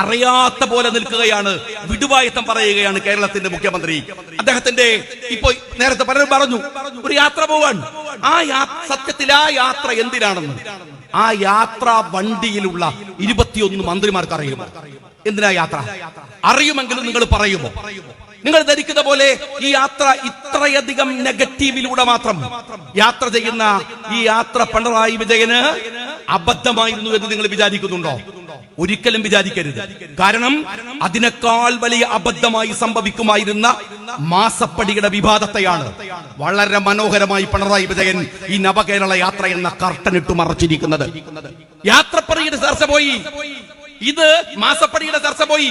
അറിയാത്ത പോലെ നിൽക്കുകയാണ്, വിടുവായത്തം പറയുകയാണ് കേരളത്തിന്റെ മുഖ്യമന്ത്രി. അദ്ദേഹത്തിന്റെ ഇപ്പൊ നേരത്തെ പലരും പറഞ്ഞു ഒരു യാത്ര പോവാൻ. സത്യത്തിൽ ആ യാത്ര എന്തിനാണെന്ന് ആ യാത്ര വണ്ടിയിലുള്ള 21 മന്ത്രിമാർക്ക് അറിയുമോ? എന്തിനാ യാത്ര? അറിയുമെങ്കിലും നിങ്ങൾ പറയുമോ? നിങ്ങൾ ധരിക്കുന്ന പോലെ ഈ യാത്ര ഇത്രയധികം നെഗറ്റീവിലൂടെ മാത്രം യാത്ര ചെയ്യുന്ന ഈ യാത്ര പിണറായി വിജയന് അബദ്ധമായിരുന്നു എന്ന് നിങ്ങൾ വിചാരിക്കുന്നുണ്ടോ? ഒരിക്കലും വിചാരിക്കരുത്. കാരണം അതിനേക്കാൾ വലിയ അബദ്ധമായി സംഭവിക്കുമായിരുന്ന മാസപ്പടിയുടെ വിവാദത്തെയാണ് വളരെ മനോഹരമായി പിണറായി വിജയൻ ഈ നവകേരള യാത്ര എന്ന കർട്ടനിട്ട് മറച്ചിരിക്കുന്നത്. യാത്രപ്പടിയുടെ ചർച്ച പോയി, ഇത് മാസപ്പടിയുടെ ചർച്ച പോയി.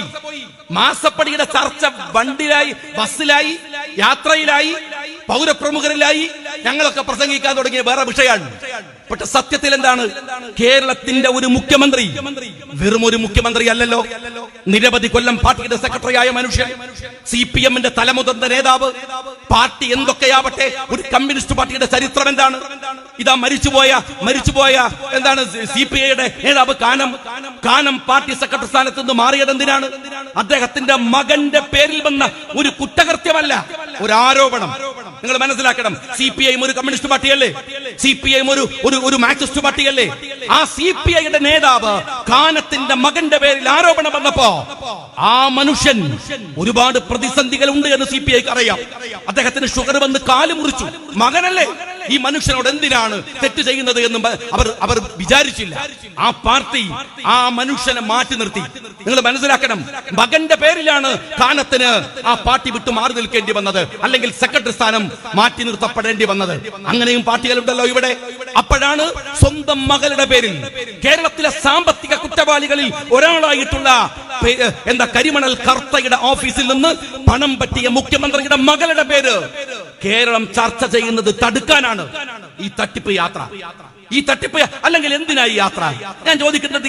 മാസപ്പടിയുടെ ചർച്ച വണ്ടിയിലായി, ബസ്സിലായി, യാത്രയിലായി, പൗരപ്രമുഖരിലായി. ഞങ്ങളൊക്കെ പ്രസംഗിക്കാൻ തുടങ്ങിയ വേറെ വിഷയമാണ്. പക്ഷെ സത്യത്തിൽ എന്താണ്? കേരളത്തിന്റെ ഒരു മുഖ്യമന്ത്രി വെറും ഒരു മുഖ്യമന്ത്രി അല്ലല്ലോ. നിരവധി കൊല്ലം പാർട്ടിയുടെ സെക്രട്ടറിയായ മനുഷ്യൻ, CPM-ന്റെ തലമുതിർന്ന നേതാവ്. പാർട്ടി എന്തൊക്കെയാവട്ടെ, ഒരു കമ്മ്യൂണിസ്റ്റ് പാർട്ടിയുടെ ചരിത്രം എന്താണ്? ഇതാ മരിച്ചുപോയ എന്താണ് CPI-യുടെ നേതാവ് കാനം പാർട്ടി സെക്രട്ടറി സ്ഥാനത്ത് നിന്ന് മാറിയത് എന്തിനാണ്? അദ്ദേഹത്തിന്റെ മകന്റെ പേരിൽ വന്ന ഒരു കുറ്റകൃത്യമല്ല, ഒരു ആരോപണം. നിങ്ങൾ മനസ്സിലാക്കണം. CPI ഒരു കമ്മ്യൂണിസ്റ്റ് പാർട്ടിയല്ലേ? CPI ഒരു മാർക്സിസ്റ്റ് പാർട്ടിയല്ലേ? ആ CPI-യുടെ നേതാവ് കാനത്തിന്റെ മകന്റെ പേരിൽ ആരോപണം വന്നപ്പോ ആ മനുഷ്യൻ ഒരുപാട് പ്രതിസന്ധികൾ ഉണ്ട് എന്ന് CPI-ക്ക് അറിയാം. അദ്ദേഹത്തിന് ഷുഗർ വന്ന് കാല് മുറിച്ചു. മകനല്ലേ? ഈ മനുഷ്യനോട് എന്തിനാണ് തെറ്റ് ചെയ്യുന്നത് എന്നും അവർ വിചാരിച്ചില്ല. ആ പാർട്ടി ആ മനുഷ്യനെ മാറ്റി നിർത്തി. നിങ്ങൾ മനസ്സിലാക്കണം. മകന്റെ പേരിലാണ് കാനത്തിന് ആ പാർട്ടി വിട്ടു മാറി നിൽക്കേണ്ടി വന്നത്, അല്ലെങ്കിൽ സെക്രട്ടറി സ്ഥാനം മാറ്റി നിർത്തപ്പെടേണ്ടി വന്നത്. അങ്ങനെയും പാർട്ടികളുണ്ടല്ലോ ഇവിടെ. അപ്പോഴാണ് സ്വന്തം മകളുടെ പേരിൽ കേരളത്തിലെ സാമ്പത്തിക കുറ്റവാളികളിൽ ഒരാളായിട്ടുള്ള കരിമണൽ കർത്തയുടെ ഓഫീസിൽ നിന്ന് പണം പറ്റിയ മുഖ്യമന്ത്രിയുടെ മകളുടെ പേര് കേരളം ചർച്ച ചെയ്യുന്നത് തടുക്കാനാണ് ഈ തട്ടിപ്പ് യാത്ര. ഈ തട്ടിപ്പ് അല്ലെങ്കിൽ എന്തിനായി യാത്ര? ഞാൻ ചോദിക്കുന്നത്